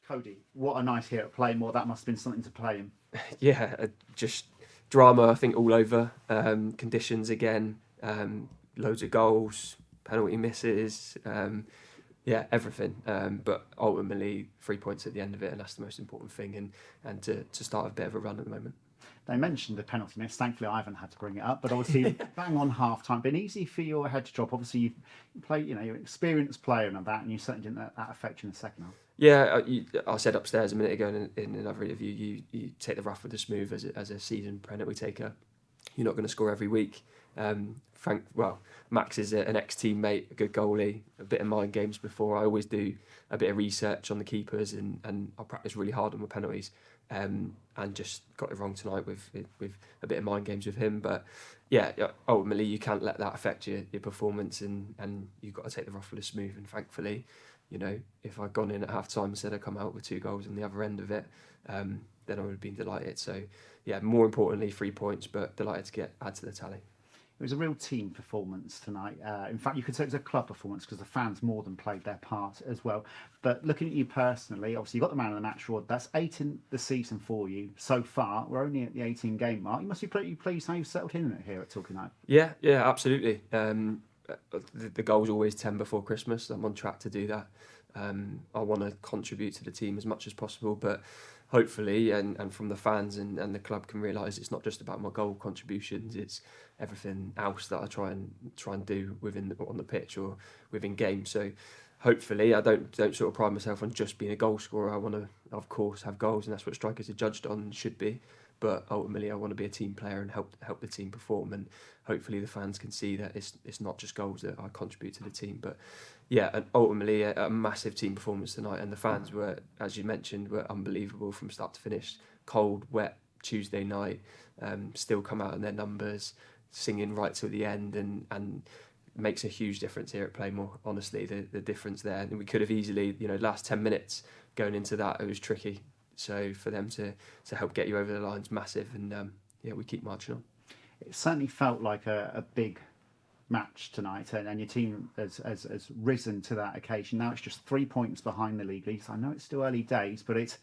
Cody, what a night here at Plainmoor. That must have been something to play in. Yeah, just drama, I think, all over. Conditions again, loads of goals, penalty misses, yeah, everything. But ultimately, 3 points at the end of it, and that's the most important thing, and to start a bit of a run at the moment. They mentioned the penalty miss. Thankfully, I haven't had to bring it up. But obviously, bang on half time. Been easy for your head to drop. Obviously, you play, you're an experienced player and that, and you certainly didn't let that affect you in the second half. Yeah, I said upstairs a minute ago in another interview, you take the rough with the smooth as a seasoned penalty taker. You're not going to score every week. Max is an ex-teammate, a good goalie, a bit of mind games before. I always do a bit of research on the keepers and I practice really hard on my penalties. And just got it wrong tonight with a bit of mind games with him. But yeah, ultimately you can't let that affect your performance and you've got to take the rough with the smooth. And thankfully, if I'd gone in at half time and said I'd come out with 2 goals on the other end of it, then I would have been delighted. So yeah, more importantly, 3 points, but delighted to add to the tally. It was a real team performance tonight. In fact, you could say it was a club performance because the fans more than played their part as well. But looking at you personally, obviously you got the man of the match award. That's 8 in the season for you so far. We're only at the 18-game mark. You must be pretty pleased how you've settled in here at Torquay United. Yeah, absolutely. The goal's always 10 before Christmas. I'm on track to do that. I want to contribute to the team as much as possible, but hopefully, and from the fans and the club can realise it's not just about my goal contributions, it's everything else that I try and do on the pitch or within games. So hopefully I don't sort of pride myself on just being a goal scorer. I want to, of course, have goals, and that's what strikers are judged on and should be. But ultimately, I want to be a team player and help the team perform. And hopefully, the fans can see that it's not just goals that I contribute to the team. But yeah, and ultimately, a massive team performance tonight. And the fans were, as you mentioned, were unbelievable from start to finish. Cold, wet Tuesday night, still come out in their numbers, singing right till the end, and makes a huge difference here at Plainmoor. Honestly, the difference there. And we could have easily, last 10 minutes going into that, it was tricky. So for them to help get you over the line's massive, and we keep marching on. It certainly felt like a big match tonight, and your team has risen to that occasion. Now it's just 3 points behind the league leaders. I know it's still early days, but it's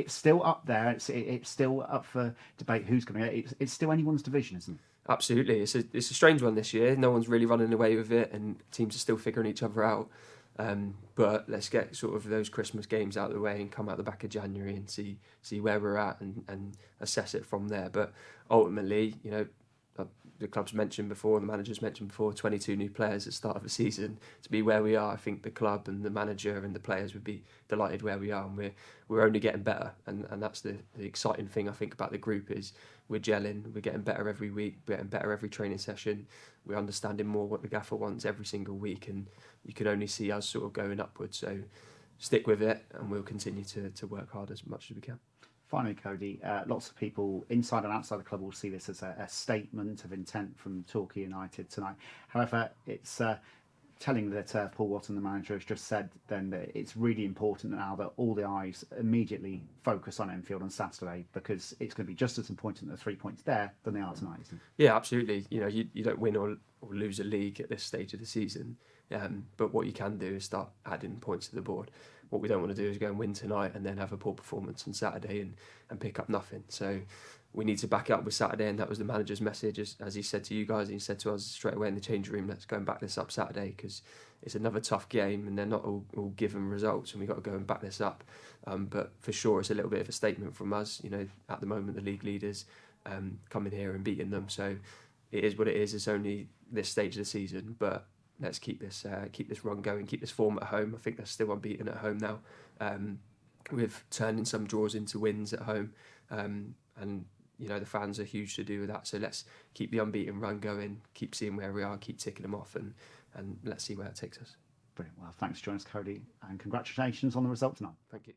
still up there. It's still up for debate who's going to get it. It's still anyone's division, isn't it? Absolutely, it's a strange one this year. No one's really running away with it, and teams are still figuring each other out. But let's get sort of those Christmas games out of the way and come out the back of January and see where we're at and assess it from there. But ultimately, the club's mentioned before, the manager's mentioned before, 22 new players at the start of the season. To be where we are, I think the club and the manager and the players would be delighted where we are, and we're only getting better. And that's the exciting thing I think about the group is we're gelling, we're getting better every week, we're getting better every training session. We're understanding more what the gaffer wants every single week, and you can only see us sort of going upwards. So stick with it, and we'll continue to work hard as much as we can. Finally, Cody, lots of people inside and outside the club will see this as a statement of intent from Torquay United tonight. However, it's telling that Paul Watson, the manager, has just said then that it's really important now that all the eyes immediately focus on Enfield on Saturday, because it's going to be just as important, the 3 points there, than they are tonight, isn't it? Yeah, absolutely. You don't win or lose a league at this stage of the season, but what you can do is start adding points to the board. What we don't want to do is go and win tonight and then have a poor performance on Saturday and pick up nothing. So we need to back it up with Saturday, and that was the manager's message, as he said to you guys, and he said to us straight away in the change room, let's go and back this up Saturday, because it's another tough game and they're not all given results, and we've got to go and back this up. But for sure, it's a little bit of a statement from us. At the moment, the league leaders coming here and beating them. So it is what it is. It's only this stage of the season, but let's keep this run going, keep this form at home. I think they're still unbeaten at home now. We've turning some draws into wins at home, and the fans are huge to do with that. So let's keep the unbeaten run going, keep seeing where we are, keep ticking them off, and let's see where it takes us. Brilliant. Well, thanks for joining us, Cody, and congratulations on the result tonight. Thank you.